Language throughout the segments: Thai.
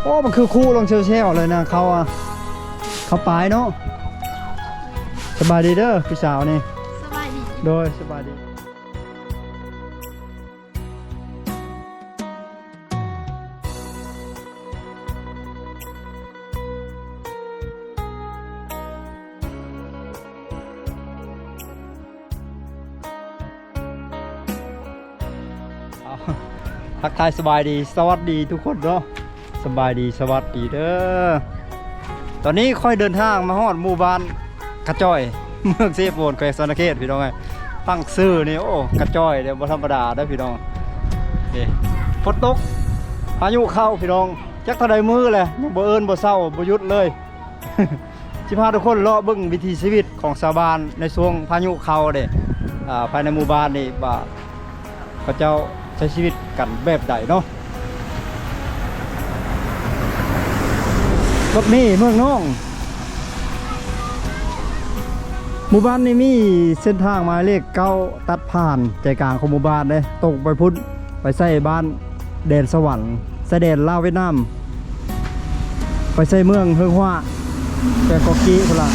อ้มันคือคู่ลงเชลเลยนะเขาอะเขาปลายเนาะสบายดีเด้อพี่สาวนี่สบายดีโดยสบายดีทักทายสบายดีสวัสดีทุกคนเนาะสบายดีสวัสดีเด้อตอนนี้ค่อยเดินทางมาฮอดหมู่บ้านกระจ้อยเมืองเซโปนแขวงสะเขตพี่น้องไงตั้งชื่อนี่โอ้กระจ้อยเดี๋ยวบ่ธรรมดาเด้อพี่น้องนี่ฝนตกพายุเข้าพี่น้องจักเท่าใดมือเลยยังบ่เอิ้นบ่เศร้าบ่หยุดเลย สิพาทุกคนเลาะเบิ่งวิถีชีวิตของชาวบ้านในช่วงพายุเข้าเด้ภายในหมู่บ้านนี่ว่าเขาเจ้าใช้ชีวิตกันแบบใดเนาะรถนี่เมืองน้องหมู่บ้านนี้มีเส้นทางหมายเลข9ตัดผ่านใจกลางของหมู่บ้านเลยตกไปพุ่นไปใส่บ้านแดนสวรรค์ใส่แดนลาวเวียดนามไปใส่เมืองเฮืองฮวาแกกอกีพละ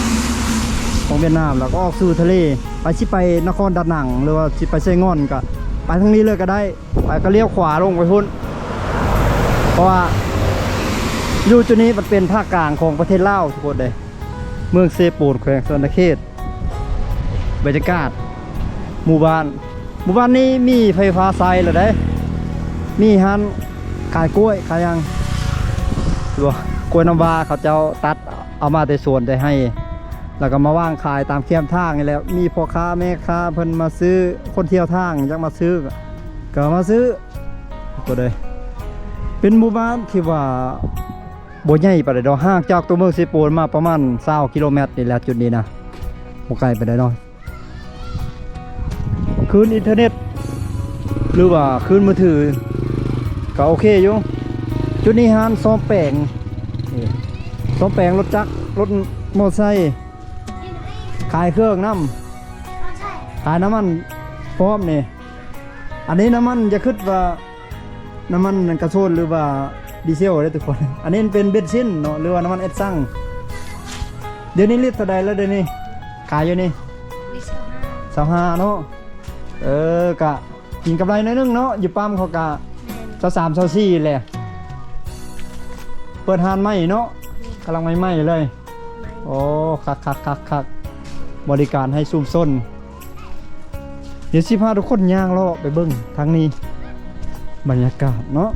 ของเวียดนามแล้วก็ออกสู่ทะเลไปสิไปนครดานังหรือว่าสิไปไซงอนก็ไปทางนี้เลยก็ได้ไปก็เลี้ยวขวาลงไปพุ่นเพราะว่าอยู่จุดนี้มันเป็นภาคกลางของประเทศลาวทุกคนเลยเมืองเซโปนแขวงสะเขตบรรยากาศหมู่บ้านนี้มีไฟฟ้าใช้หรือได้มีฮันขายกล้วยขายยังตัวกล้วยน้ำว้าเขาเจ้าตัดเอามาแต่สวนได้ให้แล้วก็มาว่างขายตามเคียมทางนี่แหละมีพ่อค้าแม่ค้าเพิ่นมาซื้อคนเที่ยวทางอยากมาซื้อก็มาซื้อตัวเลยเป็นหมู่บ้านที่ว่าบ่ใหญ่ปานใดดอกห่างจากตัวเมืองเซโปนมาประมาณ20 กิโลเมตรนี่แหละจุดนี้นะบ่ไกลไปได้ดอกคืนอินเทอร์เน็ตหรือว่าคืนมือถือก็โอเคอยู่จุดนี้ร้านซ่อมแปลงซ่อมแปลงรถจักรรถมอเตอร์ไซค์ขายเครื่องน้ำขายน้ำมันพร้อมนี่อันนี้น้ำมันจะคิดว่าน้ำมันกระโซนหรือว่าดีเซลได้ทุกคนอันนี้เป็นเบนซินเนาะหรือว่าน้ำมันเอสซังเดี๋ยวนี้ลิตรเท่าใดแล้วเดี๋ยวนี้ขายอยู่นี่25เนาะกะกินกำไรน้อยนึงเนาะอยู่ปั๊มเขากะ23 24แหละเปิดหานใหม่เนาะกำลังใหม่ๆเลยโอ้คักบริการให้ซุ่มซ่นเดี๋ยวสิพาทุกคนย่างเลาะไปเบิ่งทางนี้บรรยากาศเนาะ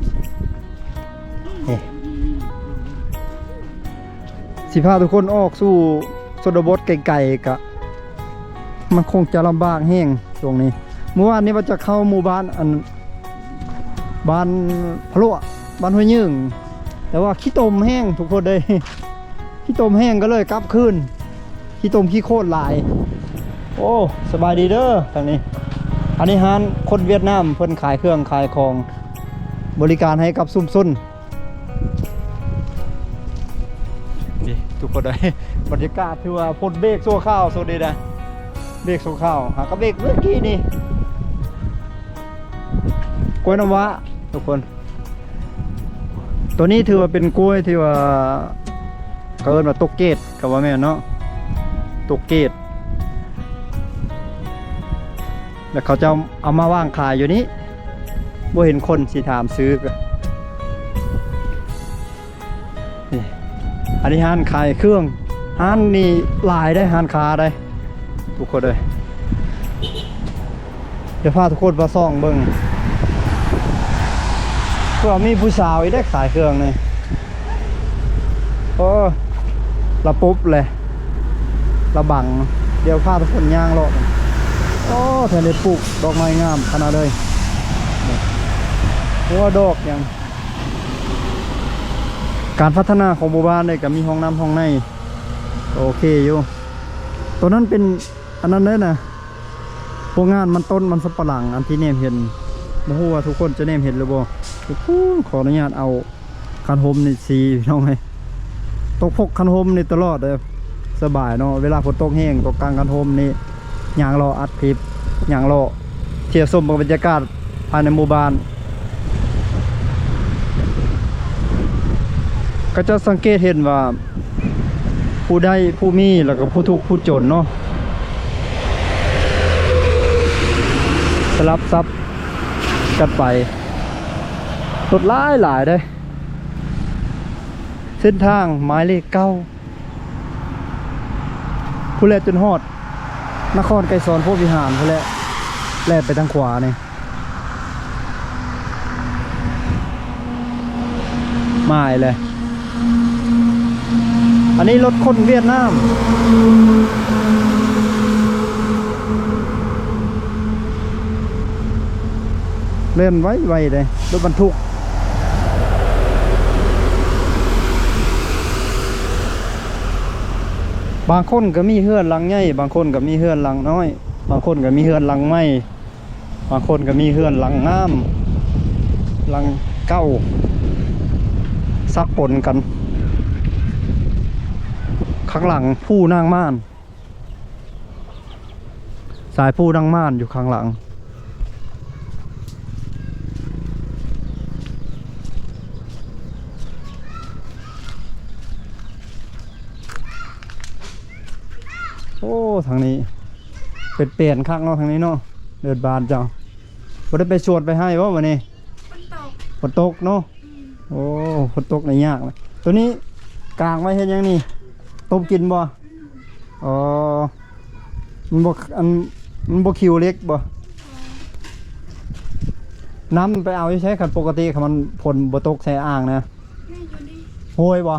สิพาทุกคนออกสู่ชนบทไกลๆกะมันคงจะลำบากแห้งช่วงนี้เมื่อวานนี้ว่าจะเข้าหมู่บ้านบ้านพะโล้บ้านห้วยยึ่งแต่ว่าขี้ตมแห้งทุกคนเลยขี้ตมแห้งก็เลยกลับคืนขี้ตมขี้โคตรหลายโอ้สบายดีเด้อทางนี้อันนี้ฮานคนเวียดนามเพิ่นขายเครื่องขายของบริการให้กับซุ่มซุนนี่ทุกคนเลยบรรยากาศที่ว่าพ่นเบรกโซ่ข้าวโซดีนะเบรกโซ่ข้าวหากระเบรกเมื่อกี้นี่กล้วยน้ำว้าทุกคนตัวนี้ถือว่าเป็นกล้วยที่ว่าเขาเรียกว่าตกเกตกับว่าแม่เนาะตกเกตแล้วเขาจะเอามาว่างขายอยู่นี้บ่เห็นคนสิถามซื้อนี่อันนี้ห้านขายเครื่องห้านนี่หลายได้ห้านค้าได้ทุกคนเลยเดี๋ยวพาทุกคนมาส่องเบิ่งเพื่อมีผู้สาวได้ขายเครื่องเลยโอ้ระปุ๊บเลยระบังเดี๋ยวพาทุกคนย่างเลาะโอ้แถวนี้ปลูกดอกไม้งามขนาดเลยเพราะว่าดอกอย่างการพัฒนาของหมู่บ้านเลยกับมีห้องน้ำห้องในโอเคอยู่ตัวนั้นเป็นอันนั้นเลยนะพวกงานมันต้นมันสับปะหลังอันที่เนมเห็นไม่รู้ว่าทุกคนจะเนมเห็นหรือบ่ขออนุญาตเอาคันโฮมในสีน้องไงตกพกคันโฮมในตลอดเลยสบายเนาะเวลาฝนตกแห้งตกกลางคันโฮมนี่ย่างรออัดคลิปย่างรอเที่ยวชมบรรยากาศภายในหมู่บ้าน ก็จะสังเกตเห็นว่าผู้ได้ผู้มีแล้วก็ผู้ทุกข์ผู้จนเนาะสลับซับกันไปรถหลายได้เส้นทางหมายเลข9ผู้แลจนฮอดนครไกรสอนพวกวิหารผู้แลไปทางขวานี่มาเลยอันนี้รถคนเวียดนามเล่นไว้เลยรถบรรทุกบางคนก็มีเฮือนหลังใหญ่บางคนก็มีเฮือนหลังน้อยบางคนก็มีเฮือนหลังไม่บางคนก็มีเฮือนหลังงามหลังเก้าซักปนกันข้างหลังผู้นางม่านสายผู้นางม่านอยู่ข้างหลังโอ้ทางนี้เป็นเปลี่ยนข้างเนาะทางนี้เนาะเดินบานเจ้าบ่ได้ไปชวนไปให้ว่าวันนี้ฝนตกเนาะโอ้ฝนตกในยากเลยตัวนี้กลางไว้เห็นยังนี่ต้มกินบ่อ๋อมันบ่คิวเล็กบ่น้ำไปเอาใช้ขันปกติขันมันฝนบ่ตกใส่อ่างนะโหยบ่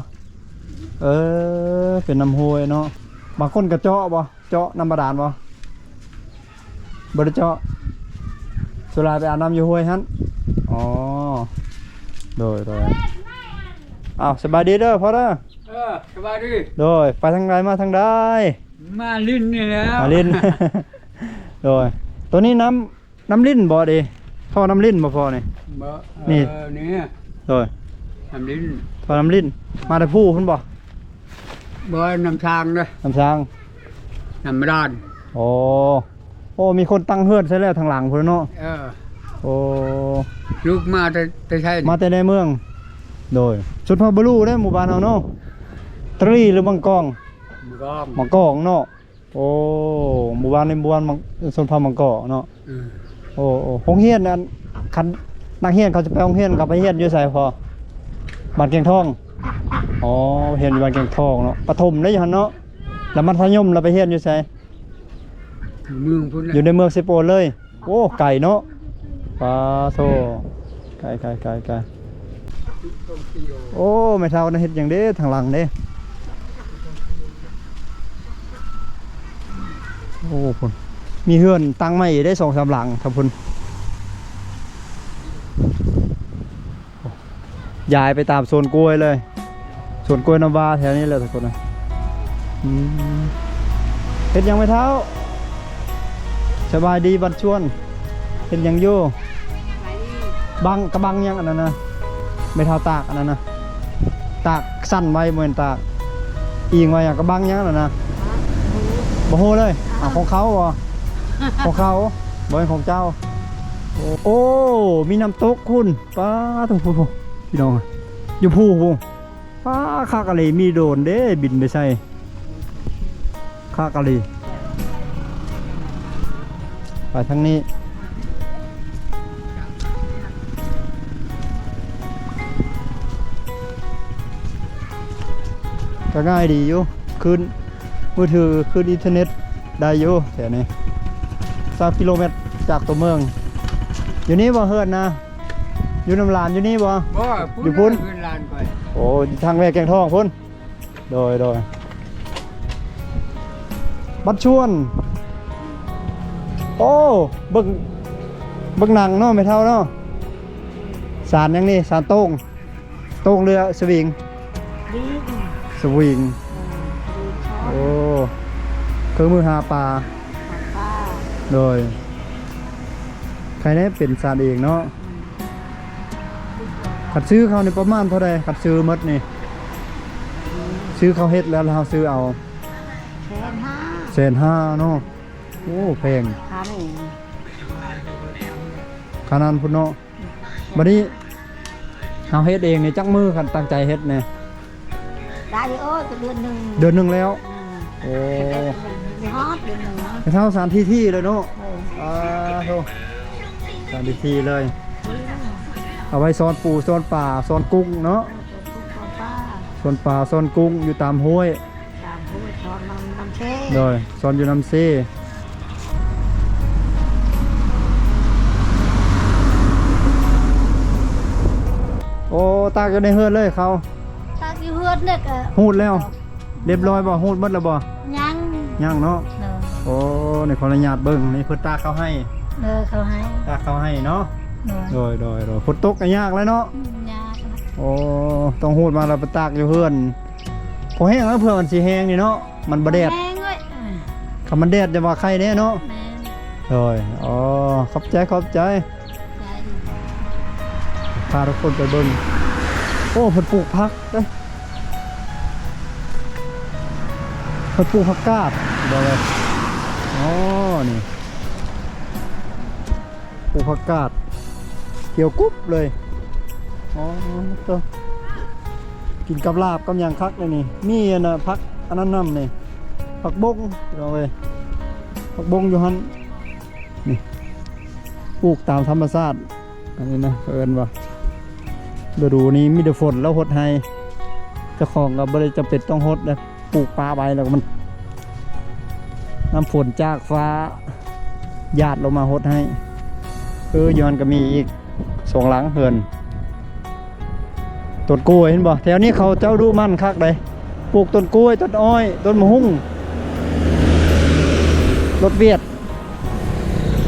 เป็นน้ำโหยเนาะบางคนก็เจาะบ่เจาะน้ำบาดาลบ่บ่ได้เจาะสุราไปอาบน้ำอยู่ห้วยฮั่นอ๋อโดยอ้าวสบายดีเด้อพ่อเด้อสบายดีโดยไปทางใดมาทางใดมาลิ้นนี่แหละมาลิ้น โดยตัวนี้น้ำลิ้นบ่ดิท่อน้ำลิ้นบ่พอนี่นี่โดยน้ำลิ้นท่อน้ำลิ้นมาแต่ผู้คุณบ่น้ำช้างเลยน้ำช้างน้ำด้านโอ้มีคนตั้งเฮือนใช่แล้วทางหลังพุ่นเนาะโอ้ลูกมาแต่ใช่มาแต่ในเมืองโดยชุดพาบลูได้หมู่บ้านเราเนาะตรีหรือมังกรมังกรเนาะโอ้หมู่บ้านในหมู่บ้านชนเผ่ามังกรเนาะโอ้ห้องเฮียนนั้นคันนักเฮียนเขาจะไปห้องเฮียนกับไปเฮียนอยู่ใส่พอบ้านเกียงทองอ๋อเฮียนอยู่บ้านเกียงทองเนาะปฐมได้อยู่หันเนาะแล้วมัธยมเราไปเฮียนอยู่ใส่อยู่ในเมืองเซโปนเลยโอ้ไก่เนาะปลาโซไก่โอ้ไม่เท่านะเห็ดอย่างเด้ทางหลังเด้โอ้พุ่นมีเฮือนตั้งไม่ได้2-3หลังครับพุ่นย้ายไปตามโซนกล้วยเลยโซนกล้วยน้ำว้าแถวนี้เลยทุกคนนะเห็ดยังไม่เท่าสบายดีบัดชวนเห็ดยังอยู่บังกระบังยังอันนั้นนะไม่เท่าตากอันนั้นนะตากสั้นไว้เหมือนตากอิงไว้อย่างกระบังยังอันนั้นนะบ่โหเลยของเขาของเขาบ่เป็นของเจ้าโอ้มีน้ำตกคุณป้าถูกพี่น้องอยู่ภูป้าคากะลีมีโดนเด้บินไปใส่คากะลีไปทางนี้ก็ง่ายดีอยู่คืนมือถือคืนอินเทอร์เน็ตได้อยู่แถวนี้3 กิโลเมตรจากตัวเมืองอยู่นี่บ่เฮิร์นนะอยู่น้ำลานอยู่นี่บ่อยู่พุ่นโอ้ทางแม่แกงทองพุ่นโดยบัดชวนโอ้เบิ่งหนังเนาะไม่เท่าเนาะสารยังนี่สารโต้งเรือสวิงโอ้เครื่องมือหาปลาโดยใครได้เป็นสารเองเนาะขัดซื้อเขาในประมาณเท่าไรขัดซื้อมดนี่ซื้อเขาเฮ็ดแล้วเราซื้อเอา1,500,000เนาะโอ้แพงขนาดพุ่นเนาะบัดนี้เอาเฮ็ดเองนี่จักมือขันตั้งใจเฮ็ดเนี่ย ได้เอ้ยก็เดือนหนึ่ง เดือนหนึงแล้ว โอ้ มีฮอตเดือนหนึ่งนะ ไปเท่าสถานที่เลยเนาะ โอ้ โธ่สถานที่เลย เอาไว้ซ่อนปูซ่อนป่าซ่อนกุ้งเนาะ ป้า ซ่อนป่าซ่อนกุ้งอยู่ตามห้วย ตามผู้ชอนน้ำเช่ โดยซ่อนอยู่น้ำซีโอ้ตากอยู่ในเฮือนเลยเขา ตาที่เฮือดเนี่ยก็ หูดแล้ว เรียบร้อยบ่หูดหมดแล้วบ่ ยัง ยังเนาะ เนอะ โอ้ในขออนุญาตเบิ่งนี่เพิ่นตากเขาให้ เนอะเขาให้ ตากเขาให้เนาะ เนอะ โดยฝนตกก็ยากแล้วเนาะ ยากนะ โอ้ต้องหูดมาแล้วไปตากอยู่เฮือนพอแห้งแล้วเพื่อมันสิแห้งนี่เนาะมันบ่แดด แม่งเอ้ย คำมันแดดจะว่าใครแน่เนาะ แม่ง โดยอ๋อขอบใจ ใจ พาทุกคนไปเบิ่งโอ้เพิ่นปลูกผักเด้ยเพิ่นปลูกผักกาดเดี๋ยวเลยอ๋อนี่ปลูกผักกาดเกี่ยวกุ๊บเลยอ๋อตัวกินกับลาบกับหยังคักเลยนี่มีอันน่ะผักอันนั้นนำนี่ผักบงเดี๋ยวเลยผักบงอยู่หั่นนี่ปลูกตามธรรมชาติอันนี้นะเอิ้นว่าฤดูนี้มีแต่ฝนแล้วหดให้เจ้าของก็บ่ได้จำเป็นต้องหดนะปลูกปลาไว้แล้วก็มันน้ำฝนจากฟ้าหยาดลงมาหดให้ย้อนก็มีอีกสองหลังเฮือนต้นกล้วยเห็นบ่แถวนี้เขาเจ้าดูมั่นคักเลยปลูกต้นกล้วยต้นอ้อยต้นมะฮุ่งรถเวียด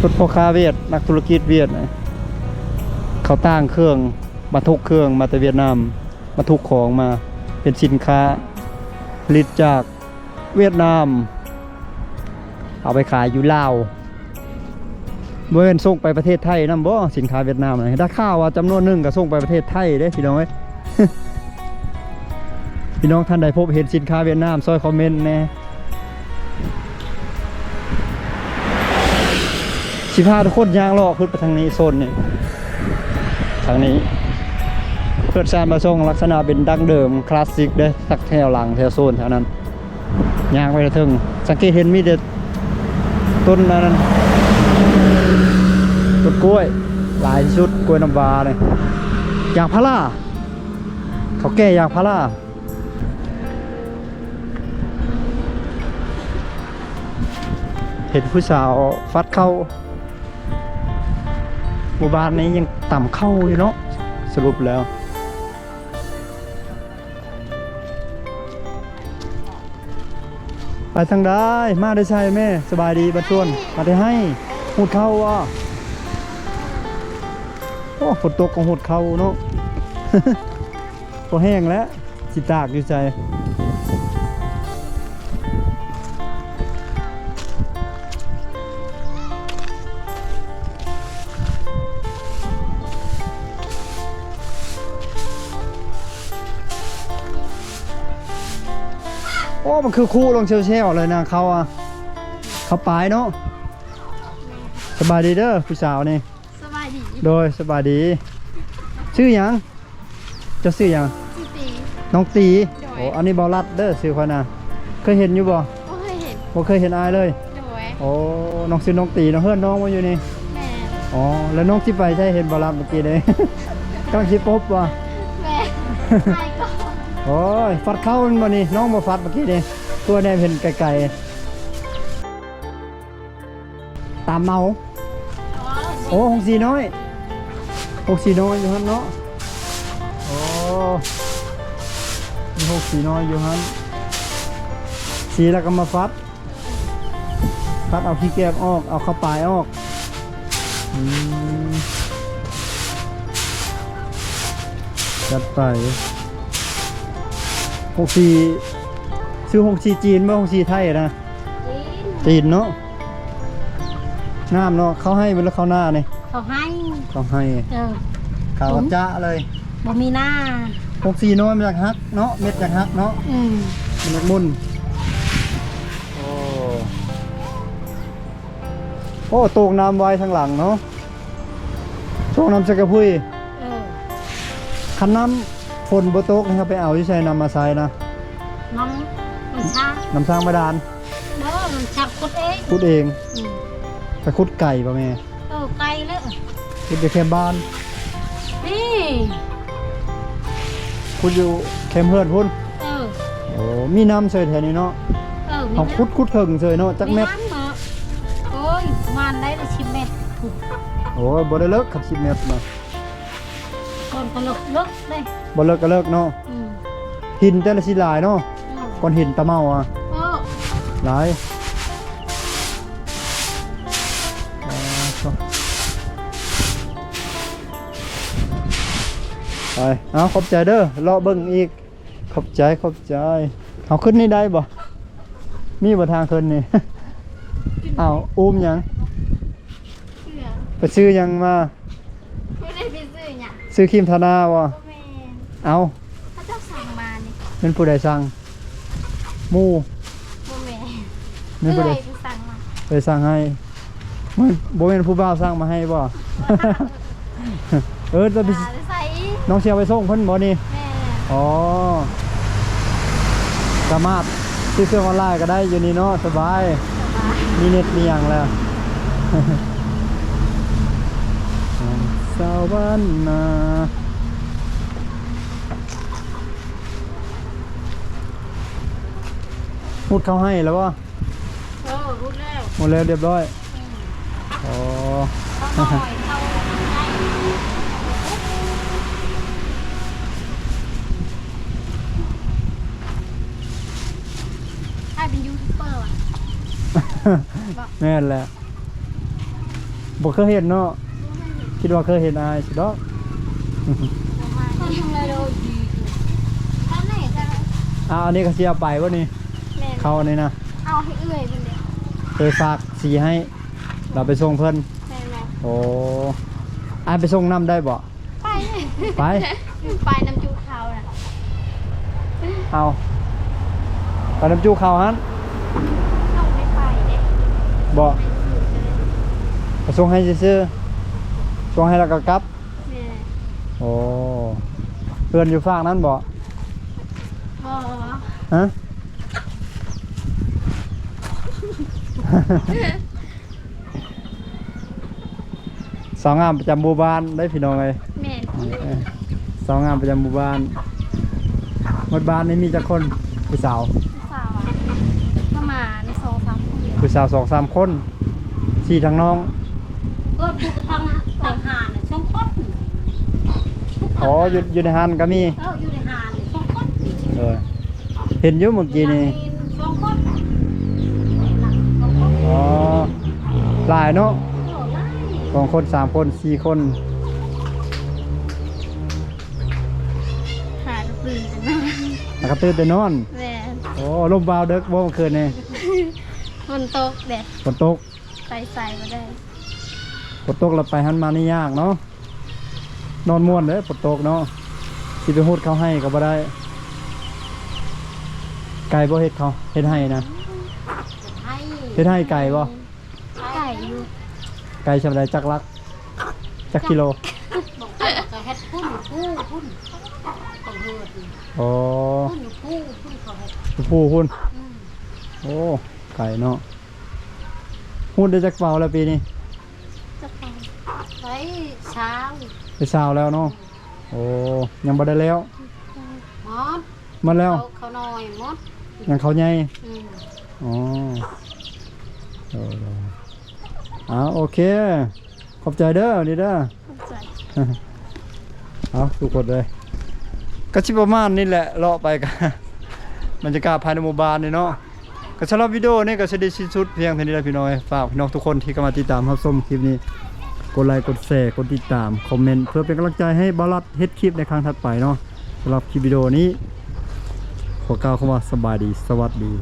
รถพ่อค้าเวียดนักธุรกิจเวียดเขาตั้งเครื่องมาทุกเครื่องมาจากเวียดนามมาทุกของมาเป็นสินค้าผลิตจากเวียดนามเอาไปขายอยู่ลาวเมื่อส่งไปประเทศไทยนำบ่สินค้าเวียดนามได้ข่าวว่าจำนวนหนึ่งก็ส่งไปประเทศไทยเด้พี่น้องเอ้ย พี่น้องท่านใดพบเห็นสินค้าเวียดนามซอยคอมเมนต์แน่สิพาทุกคนย่างเลาะขึ้นไปทางนี้โซนนี่ทางนี้เพื่อสร้างมาทรงลักษณะเป็นดั้งเดิมคลาสสิกเด้สักแถวหลังแถวโซนแถวนั้นย่างไปถึงสังเกตเห็นมีแต่ต้นนั้นต้นกล้วยหลายชุดกล้วยน้ำว้าเลยยางพาราเขาแก้ยางพาราเห็นผู้สาวฟัดเข้าหมู่บ้านนี้ยังต่ำเข้าอยู่เนาะสรุปแล้วไปทางใดมาได้ใช่แม่สบายดีบัดชวนมาได้ให้หูดเข้าว่ะโอ้ฝนตกของหูดเข้าเนาะ พอแห้งแล้วสิตากอยู่ใจโอ้มันคือคู่ลงเชลๆเลยนะเขาอ่ะเขาปลายเนาะสบายดีเด้อผู้สาวนี่ สบายดี โดยสบายดีชื่อหยังเจะชื่อหยัง สิปี น้องตี โดย โอ้อันนี้บอลัดเด้อชื่อคนน่ะเคยเห็นอยู่บ่ ก็เคยเห็น บ่เคยเห็นอายเลย โดย โอ้น้องชื่อน้องตีน้องเฮือนน้องมาอยู่นี่ แม่ อ๋อแล้วน้องที่ไปใช่เห็นบอลัดเมื่อกี้เลย กำลังสิปบว่ะ แม่ไปก่อน โอ้ยฟัดเข้ามันบ่นี่น้องบ่ฟัดเมื่อกี้นี่ตัวแนมเห็นไกลๆตามเมาโอ้หงสีน้อยหงสีน้อยอยู่หั่นเนาะโอ้มีหงสีน้อยอยู่หั่นสีแล้วก็มาฟัดเอาขี้แกบออกเอาข้าวปลายออกจัดไปหงสีซื้อหงสีจีนบ่หงสีไทยนะจีนเนาะงามเนาะเขาให้เป็นแล้วเขาหน้านี่ เขาให้ เขาให้ เออ ขาวจ้าเลย บ่มีหน้า หงสีน้อยมาจากฮักเนาะเม็ดจากฮักเนาะ อืม มันจากมุนโอ้โตกน้ำไว้ทางหลังเนาะโตกน้ำสกพุย เออ คันน้ำฝนบ่ตกนะครับไปเอาที่ใช้น้ำมาใส่นะ น้องมันช้าง น้ำสร้างบาดาล เออมันชักคนเอง ขุดเอง อืม ไปขุดไก่ป่ะแม่ ไกลเลย ขุดอยู่แคมป์บ้าน นี่ ขุดอยู่แคมป์เฮือนพุ่น เออ โอ้มีน้ำเสยแถวนี้เนาะ เอาขุดเถิงเสยเนาะจักเม็ด น้ำเนาะโอ้ยประมาณได้ละ10 เม็ดถูก โอ้ยบ่ได้เลิกขับ10 เม็ดเนาะ คนก็ลึกเลย บ่เลิกก็เลิกเนาะ อืม หินแต่ละสิหลายเนาะก้อนหินตะเมาอ่ะ เออ หลายไปเอาขอบใจเด้อรอเบิ่งอีกขอบใจเอาขึ้นนี่ได้บ่มีบ่ทางขึ้นนี่ เอาอุ้มหยัง เชื่อ ไปซื้อหยังมา ไม่ได้ไปซื้อเนี่ย ซื้อครีมทาหน้าบ่ โอแมน เอา เขาเจ้าสั่งมานี่ เป็นผู้ใดสั่งหมู่ โอแมน เป็นผู้ใด ไปสั่งมา ไปสั่งให้มันบ่แม่นผู้บ่าวสั่งมาให้บ่ เออจะไป มาเลยใส่ น้องเชียวไปส่งเพิ่นบ่นี่ แม่ อ๋อสามารถซื้อเครื่องออนไลน์ก็ได้อยู่นี่เนาะสบาย มีเน็ตมีอย่างแล้ว สวรรค์นาพูดเขาให้แล้ววะ เออรู้แล้ว หมดแล้วเรียบร้อยอ๋อ เขาหน่อยเขาให้ให้เป็นยูทูบเบอร์อ่ะ แม่นแหละบอกเคยเห็นเนาะคิดว่าเคยเห็นอายสิดอก เขาทำอะไรโดยดีท่านไหนจะ อันนี้ก็เสียไปวะนี่ แม่ เขาอันนี้นะ เอาให้เอื่อยเป็นเดียว เคยฝากสีให้ เราไปส่งเพิ่น แม่แม่ โอ้อายไปส่งน้ำได้บ่ ไปเลย ไป ไปน้ำจูเขาน่ะ เอาไปน้ำจูเขาฮัน ต้องไม่ไปเด็ก บ่ไปส่งให้ซื่อๆส่งให้แล้วก็กลับ แม่ โอ้เพื่อนอยู่ฝากนั้นบ่ บ่ ฮะ สาวงามประจำหมู่บ้านได้พี่น้องเลย แม่ สาวงามประจำหมู่บ้านหมู่บ้านนี้มีจักคนผู้สาว สาวอ่ะประมาณ2-3 คน ผู้สาว2-3 คนสี่ทางน้อง ก็ถูกทางแต่งหาน่ะช่องก้น อ๋ออยู่ในฮันก็มี อยู่ในหาน่ะช่องก้น เออเห็นอยู่เมื่อกี้นี่ ช่องก้น อ๋อหลายเนาะ โอ้ไล่ 2 คน3 คน4 คน หาปืนกันนะ แล้วก็ตื่นแต่นอน แม่ โอ้ลมบาวเด็กบ่เมื่อคืนนี่ มันตกแดด ฝนตก ใส่มาได้ ฝนตกเราไปหันมานี่ยากเนาะนอนม่วนเด้อฝนตกเนาะสิไปฮูดเขาให้ก็บ่ได้ไก่บ่เฮ็ดเขาเฮ็ดให้นะ ให้ เฮ็ดให้ไก่บ่ ไก่อยู่ ไก่ชำไดจักลักจักกิโล บอกก็เฮ็ดพุ่นของเฮือด อ๋อ พุ่นเขาเฮ็ด ผู้คุณโอ้ไก่เนาะฮูดได้จักเปล่าแล้วปีนี้ จะไปไว้เช้า ไปซาวแล้วเนาะโอ้ยังบ่ได้แล้ว มอด มันแล้ว เขาหน่อยมด ยังเขาใหญ่ อืม อ๋อโอเค ขอบใจเด้อนี่เด้อ เข้าใจ เอาทุกคนเลยก็ชิประมาณนี่แหละเลาะไปกัน บรรยากาศภายในหมู่บ้านนี่เนาะก็สำหรับวิดีโอนี้ก็จะได้สิ้นสุดเพียงเท่านี้แหละพี่น้อยฝากพี่น้องทุกคนที่เข้ามาติดตามรับชมคลิปนี้กดไลค์กดแชร์กดติดตามคอมเมนต์เพื่อเป็นกำลังใจให้บารัดเฮ็ดคลิปในครั้งถัดไปเนาะสำหรับคลิปวิดีโอนี้ขอกล่าวคำว่าสบายดีสวัสดี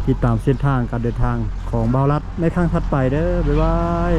ติดตามเส้นทางการเดินทางของบารัดในครั้งถัดไปเด้อบ๊ายบาย